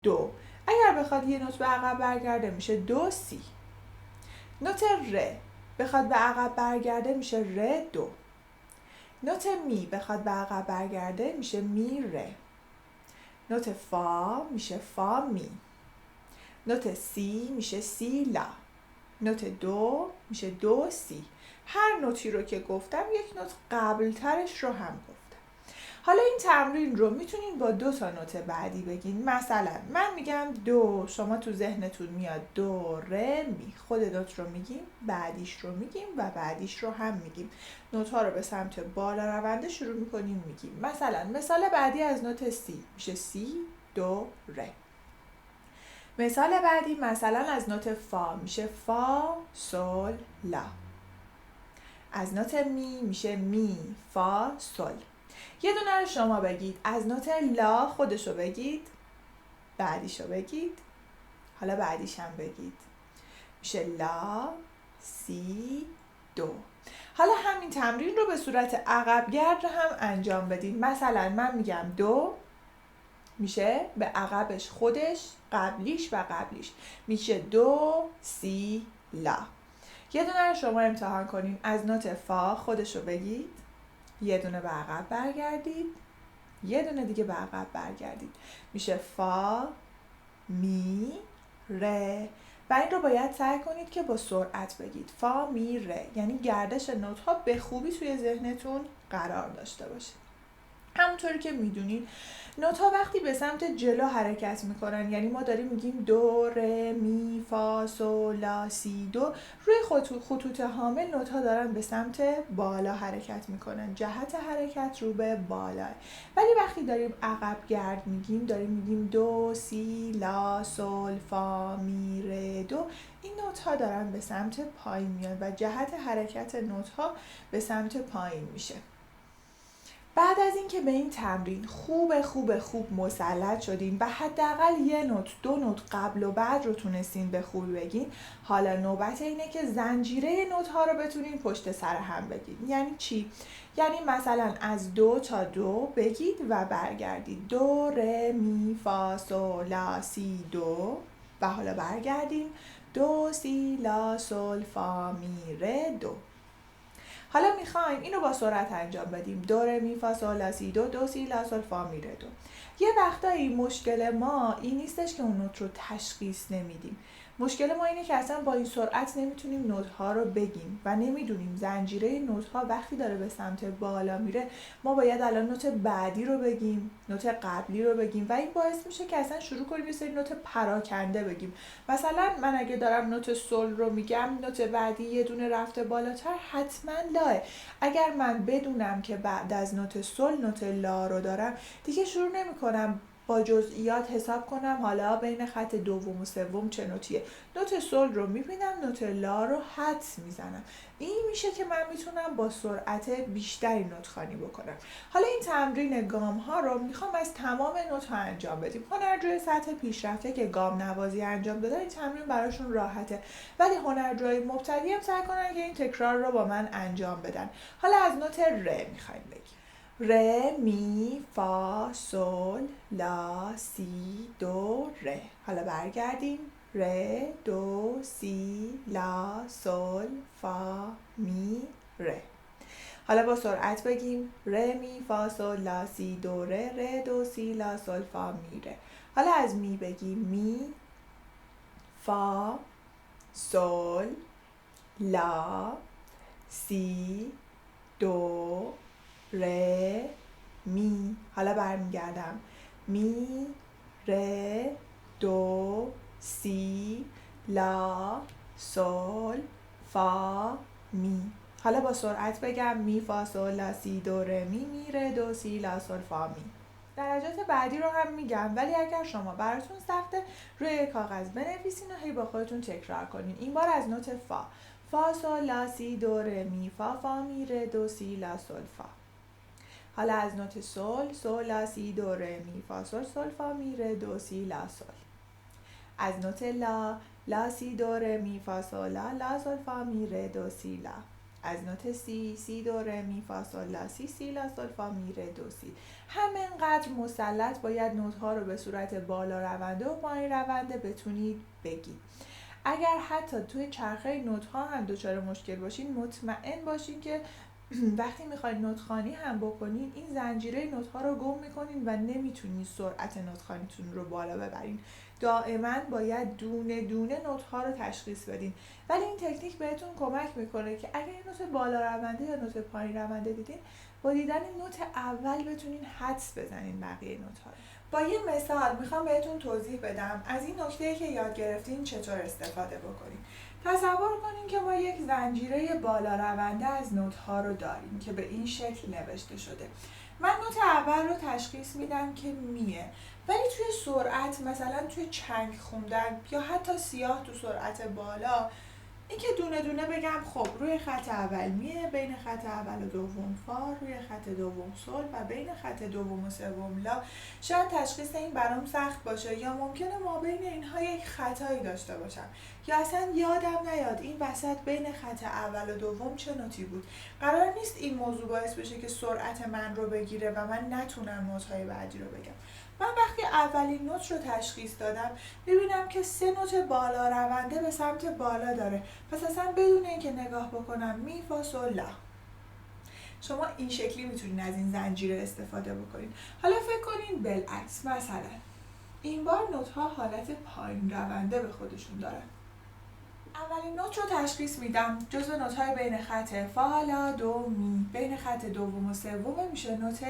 دو. اگر بخواد یه نوت به عقب برگرده میشه دو سی. نوت ر بخواد به عقب برگرده میشه ر دو. نوت می بخواد به عقب برگرده میشه می ره. نوت فا میشه فا می. نوت سی میشه سی لا. نوت دو میشه دو سی. هر نوتی رو که گفتم یک نوت قبل ترش رو هم گفتم. حالا این تمرین رو میتونین با 2 تا نوت بعدی بگین. مثلا من میگم دو، شما تو ذهنتون میاد دو ره می، خود نوت رو میگیم، بعدیش رو میگیم و بعدیش رو هم میگیم. نوت ها رو به سمت بالا رونده شروع میکنیم میگیم. مثلا مثال بعدی از نوت سی میشه سی دو ره. مثال بعدی مثلا از نوت فا میشه فا سل لا. از نوت می میشه می فا سل. یه دونه رو شما بگید. از نوت لا خودشو بگید، بعدیشو بگید، حالا بعدیش هم بگید. میشه لا سی دو. حالا همین تمرین رو به صورت عقب گرد هم انجام بدید. مثلا من میگم دو، میشه به عقبش خودش، قبلیش و قبلیش میشه دو سی لا. یه دونه رو شما امتحان کنین. از نوت فا خودشو بگید، یه دونه به عقب برگردید، یه دونه دیگه به عقب برگردید، میشه فا می ره. و این رو باید سعی کنید که با سرعت بگید. فا می ره، یعنی گردش نوت ها به خوبی توی ذهنتون قرار داشته باشه. همونطوری که میدونید نوت ها وقتی به سمت جلو حرکت میکنن، یعنی ما داریم میگیم دو ره می فا سل لا سی دو، روی خطوط حامل نوت ها دارن به سمت بالا حرکت میکنن، جهت حرکت رو به بالا. ولی وقتی داریم عقب گرد میگیم، داریم میگیم دو سی لا سل فا می ره دو، این نوت ها دارن به سمت پایین میان و جهت حرکت نوت ها به سمت پایین میشه. بعد از اینکه به این تمرین خوب مسلط شدین و حداقل یه نوت دو نوت قبل و بعد رو تونستین به خوبی بگین، حالا نوبت اینه که زنجیره نوت ها رو بتونین پشت سر هم بگین. یعنی چی؟ یعنی مثلا از دو تا دو بگید و برگردید. دو ره می فا سل لا سی دو و حالا برگردیم دو سی لا سل فا می ره دو. حالا میخوایم اینو با سرعت انجام بدیم. دو ره می فا سل لا سی دو، دو سی لا سل فا می ره دو. یه وقتایی مشکل ما این نیستش که اون نوت رو تشخیص نمیدیم. مشکل ما اینه که اصلا با این سرعت نمیتونیم نوت ها رو بگیم و نمیدونیم زنجیره نوت ها وقتی داره به سمت بالا میره، ما باید الان نوت بعدی رو بگیم، نوت قبلی رو بگیم و این باعث میشه که اصلا شروع کنیم یه سری نوت پراکنده بگیم. مثلا من اگه دارم نوت سل رو میگم، نوت بعدی یه دونه رفته بالاتر حتما لاه. اگر من بدونم که بعد از نوت سل نوت لا رو دارم، دیگه شروع نمی‌کنم با جزئیات حساب کنم حالا بین خط دوم و سوم چه نوتیه. نوت سل رو میبینم، نوت لا رو حدس میزنم. این میشه که من میتونم با سرعت بیشتری نوت خوانی بکنم. حالا این تمرین گام ها رو میخوام از تمام نوت ها انجام بدیم. هنرجوی سطح پیشرفته که گام نوازی انجام دادن این تمرین براشون راحته، ولی هنرجوی مبتدی هم سعی کنن که این تکرار رو با من انجام بدن. حالا از نوت ر میخوایم بگیم. ره می فا سل لا سی دو ره. حالا برگردیم. ره دو سی لا سل فا می ره. حالا با سرعت بگیم. ره می فا سل لا سی دو ره، ره دو سی لا سل فا می ره. حالا از می بگیم. می فا سل لا سی دو ره می. حالا برمیگردم. می ره دو سی لا سل فا می. حالا با سرعت بگم. می فا سل لا سی دو ره می، می ره دو سی لا سل فا می. درجات بعدی رو هم میگم، ولی اگر شما براتون سخته روی کاغذ بنویسین و هی با خودتون تکرار کنین. این بار از نوت فا. فا سل لا سی دو ره می فا فا می ره دو سی لا سل فا. حالا از نوت سل. سل لا سی دو ره می فا سل سل فا می ره دو سی لا سل. از نوت لا. لا سی دو ره می فا سل لا لا سل فا می ره دو سی لا. از نوت سی دو ره می فا سل لا سی لا سل فا می ره دو سی. همینقدر مسلط باید نوت ها رو به صورت بالا رونده و پایین رونده بتونید بگید. اگر حتی توی چرخه نوت ها هم دچار مشکل باشین، مطمئن باشین که وقتی میخواید نوت خوانی هم بکنین این زنجیره نوت ها رو گم میکنین و نمیتونین سرعت نوت خوانیتون رو بالا ببرین. دائما باید دونه دونه نوت ها رو تشخیص بدین. ولی این تکنیک بهتون کمک میکنه که اگر نوت بالا رونده یا نوت پایین رونده دیدین، با دیدن نوت اول بتونین حدس بزنین بقیه نوت ها رو. با یه مثال میخوام بهتون توضیح بدم از این نکته‌ای که یاد گرفتین چطور استفاده بکنین. تصور کنین که ما یک زنجیره بالا رونده از نوت ها رو داریم که به این شکل نوشته شده. من نوت اول رو تشخیص میدم که میه، ولی توی سرعت، مثلا توی چنگ خوندن یا حتی سیاه تو سرعت بالا، این که دونه دونه بگم خب روی خط اول میه، بین خط اول و دوم فا، روی خط دوم سل و بین خط دوم و سوم لا، شاید تشخیص این برام سخت باشه یا ممکنه ما بین اینها یک خطایی داشته باشم یا اصلا یادم نیاد این وسط بین خط اول و دوم چه نوتی بود. قرار نیست این موضوع باعث بشه که سرعت من رو بگیره و من نتونم نوت‌های بعدی رو بگم. من وقتی اولین نوت رو تشخیص دادم میبینم که 3 نوت بالا رونده به سمت بالا داره، پس اصلا بدون اینکه نگاه بکنم می فا سل لا. شما این شکلی میتونین از این زنجیره استفاده بکنین. حالا فکر کنین بالعکس، مثلا این بار نوت ها حالت پایین رونده به خودشون دارن. اولین نوت رو تشخیص میدم جزو نوت های بین خط فا لا دو می، بین خط دوم و سوم میشه نوت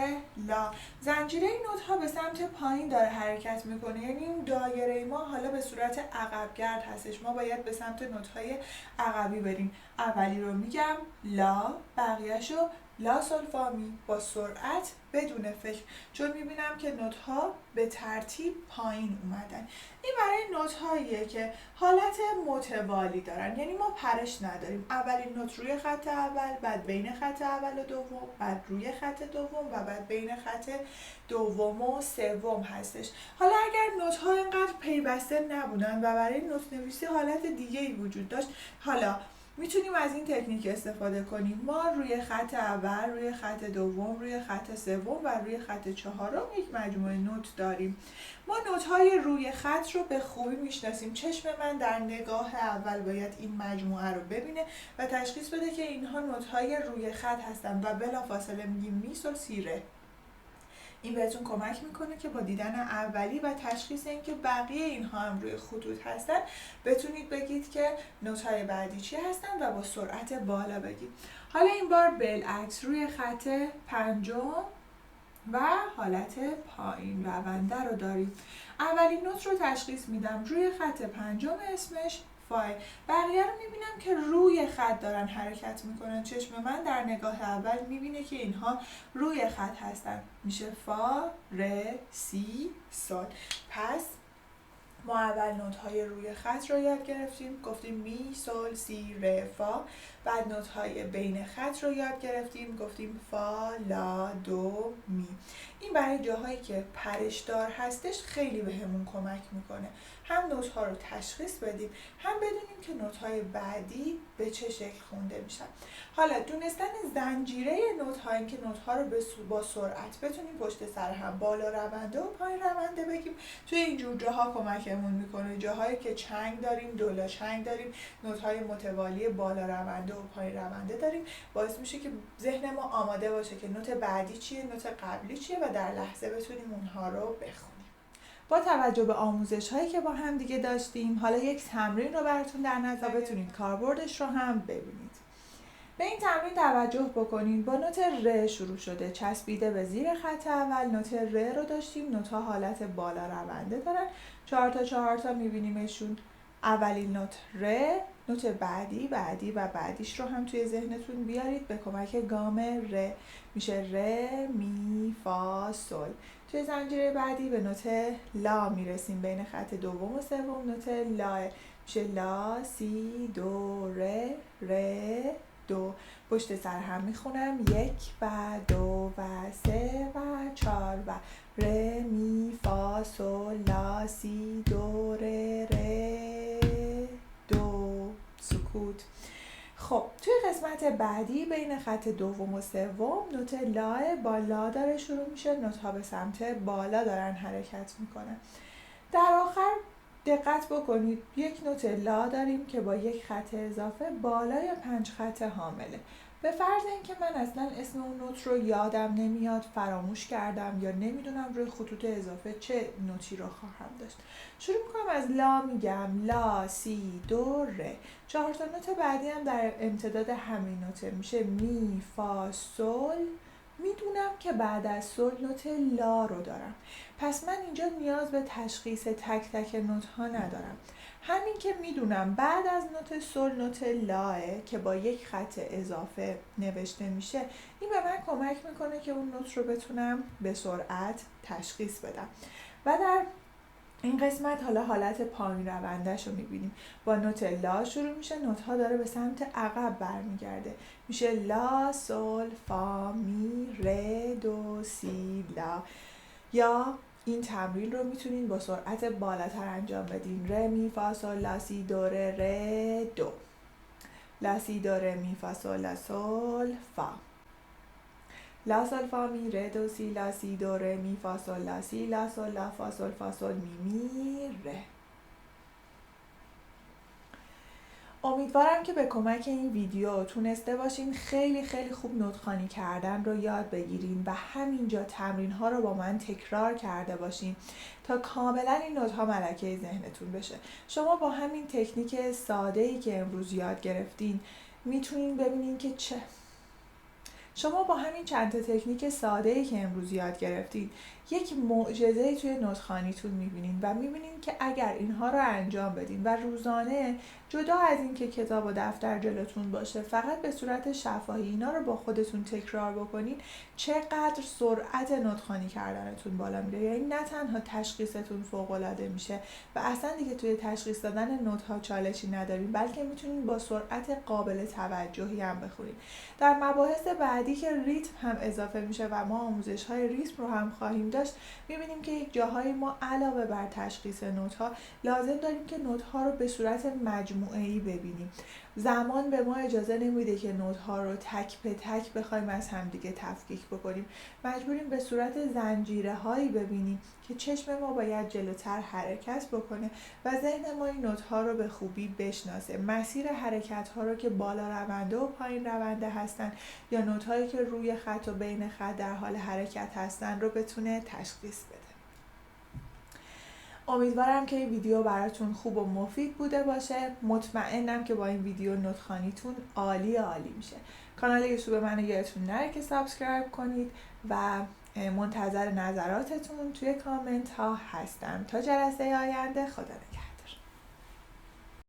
لا. زنجیره این نوت ها به سمت پایین داره حرکت میکنه، یعنی این دایره ما حالا به صورت عقبگرد هستش، ما باید به سمت نوت های عقبی بریم. اولی رو میگم لا، بقیه‌شو لا سل فا می با سرعت بدون فکر، چون میبینم که نوت ها به ترتیب پایین اومدن. این برای نوت هاییه که حالت متوالی دارن، یعنی ما پرش نداریم. اولین نوت روی خط اول، بعد بین خط اول و دوم، بعد روی خط دوم و بعد بین خط دوم و سوم هستش. حالا اگر نوت ها اینقدر پیوسته نبودن و برای نوت نویسی حالت دیگه‌ای وجود داشت، حالا میتونیم از این تکنیک استفاده کنیم. ما روی خط اول، روی خط دوم، روی خط سوم و روی خط چهارم یک مجموعه نوت داریم. ما نوت‌های روی خط رو به خوبی میشناسیم. چشم من در نگاه اول باید این مجموعه رو ببینه و تشخیص بده که اینها نوت‌های روی خط هستن و بلافاصله میگیم می سل سی ره. این بهتون کمک میکنه که با دیدن اولی و تشخیص اینکه بقیه اینها هم روی خطوط هستن بتونید بگید که نوت‌های بعدی چی هستن و با سرعت بالا بگید. حالا این بار بالعکس روی خط پنجم و حالت پایین رونده رو داریم. اولین نوت رو تشخیص میدم روی خط پنجم، اسمش فای. بقیه رو میبینم که روی خط دارن حرکت میکنن. چشم من در نگاه اول میبینه که اینها روی خط هستن. میشه فا، ره، سی، سل. پس ما اول نوت‌های روی خط رو یاد گرفتیم، گفتیم می، سل، سی، ره، فا. بعد نوت‌های بین خط رو یاد گرفتیم، گفتیم فا، لا، دو، می. این برای جاهایی که پرشدار هستش خیلی بهمون کمک میکنه. هم نوت‌ها رو تشخیص بدیم، هم بدونیم که نوت‌های بعدی به چه شکل خونده میشن. حالا دونستن زنجیره نوت‌ها، این که نوت‌ها رو با سرعت بتونیم پشت سر هم بالا رونده و پایین رونده بگیم، توی اینجور جاها کمکمون میکنه. جاهایی که چنگ داریم، دولا چنگ داریم، نوت‌های متوالی بالا رونده و پایین رونده داریم، باعث میشه که ذهن ما آماده باشه که نوت بعدی چیه، نوت قبلی چیه و در لحظه بتونیم اونها رو بخونیم. با توجه به آموزش هایی که با هم دیگه داشتیم، حالا یک تمرین رو براتون در نظر بتونید کاربردش رو هم ببینید. به این تمرین توجه بکنید. با نوت ر شروع شده، چسبیده به زیر خط اول. نوت ر رو داشتیم، نوت‌ها حالت بالا رونده دارن، 4 تا میبینیمشون. اولین نوت ر، نوت بعدی و بعدیش رو هم توی ذهنتون بیارید به کمک گام ر. میشه ر، می، فا، سل. توی زنجیره بعدی به نوت لا میرسیم، بین خط دوم و سوم نوت لا میشه لا، سی، دو، ره، ره، دو. پشت سر هم میخونم 1 و 2 و 3 و 4 و ره، می، فا، سل، لا، سی، دو، ره، ره، دو. سکوت. خب توی قسمت بعدی بین خط دوم و سوم نوت لا با لا داره شروع میشه، نوت‌ها به سمت بالا دارن حرکت میکنن. در آخر دقت بکنید یک نوت لا داریم که با یک خط اضافه بالای 5 خط حامله. به فرض اینکه من اصلا اسم اون نوت رو یادم نمیاد، فراموش کردم یا نمیدونم روی خطوط اضافه چه نوتی رو خواهم داشت، شروع میکنم از لا، میگم لا، سی، دو، ره. 4 تا نوت بعدی هم در امتداد همین نوته میشه می، فا، سل. میدونم که بعد از سل نوت لا رو دارم، پس من اینجا نیاز به تشخیص تک تک نوت ها ندارم. همین که میدونم بعد از نوت سل نوت لاه که با یک خط اضافه نوشته میشه، این به من کمک میکنه که اون نوت رو بتونم به سرعت تشخیص بدم. و در این قسمت حالا حالت پایین روندهش رو میبینیم. با نوت لا شروع میشه، نوت ها داره به سمت عقب برمیگرده، میشه لا، سل، فا، می، ره، دو، سی، لا. یا این تمرین رو میتونین با سرعت بالاتر انجام بدین. ره، می، فا، سل، لا، سی، دو، ره، دو. لا، سی، دو، ره، می، فا، سل، لا، سل، فا. لا، سل، فا، می، ره، دو، سی، لا، سی، دو، ره، می، فا، سل، لا، سی، لا، سل، لا، فا، سل، فا، سل، می، ره. امیدوارم که به کمک این ویدیو تونسته باشین خیلی خیلی خوب نوت‌خوانی کردن رو یاد بگیرین و همینجا تمرین ها رو با من تکرار کرده باشین تا کاملا این نوت‌ها ملکه ذهنتون بشه. شما با همین تکنیک ساده‌ای که امروز یاد گرفتین میتونین ببینین که شما با همین چند تا تکنیک ساده‌ای که امروز یاد گرفتید یک معجزه‌ای توی نوت‌خوانیتون می‌بینین و می‌بینین که اگر اینها رو انجام بدین و روزانه جدا از این که کتاب و دفتر جلوتون باشه فقط به صورت شفاهی اینا رو با خودتون تکرار بکنین، چقدر سرعت نوت‌خوانی کردنتون بالا میره. یعنی نه تنها تشخیصتون فوق‌العاده میشه و اصلا دیگه توی تشخیص دادن نوت‌ها چالشی ندارین، بلکه میتونین با سرعت قابل توجهی هم بخونین. در مباحث بعدی که ریتم هم اضافه میشه و ما آموزش‌های ریتم رو هم خواهیم داشت، می‌بینیم که یک جاهایی ما علاوه بر تشخیص نوت‌ها لازم داریم که نوت‌ها رو به صورت مجموعه‌ای ببینیم. زمان به ما اجازه نمیده که نوت‌ها رو تک به تک بخوایم از همدیگه تفکیک بکنیم. مجبوریم به صورت زنجیره‌هایی ببینیم که چشم ما باید جلوتر حرکت بکنه و ذهن ما این نوت‌ها رو به خوبی بشناسه. مسیر حرکت‌ها رو که بالا رونده و پایین رونده هستن یا نوت‌هایی که روی خط و بین خط در حال حرکت هستن رو بتونه تشخیص بده. امیدوارم که این ویدیو براتون خوب و مفید بوده باشه. مطمئنم که با این ویدیو نوت‌خوانیتون عالی عالی میشه. کانال یوتیوب منو یادتون نره که سابسکرایب کنید و منتظر نظراتتون توی کامنت ها هستم. تا جلسه آینده، خدا نگهدار.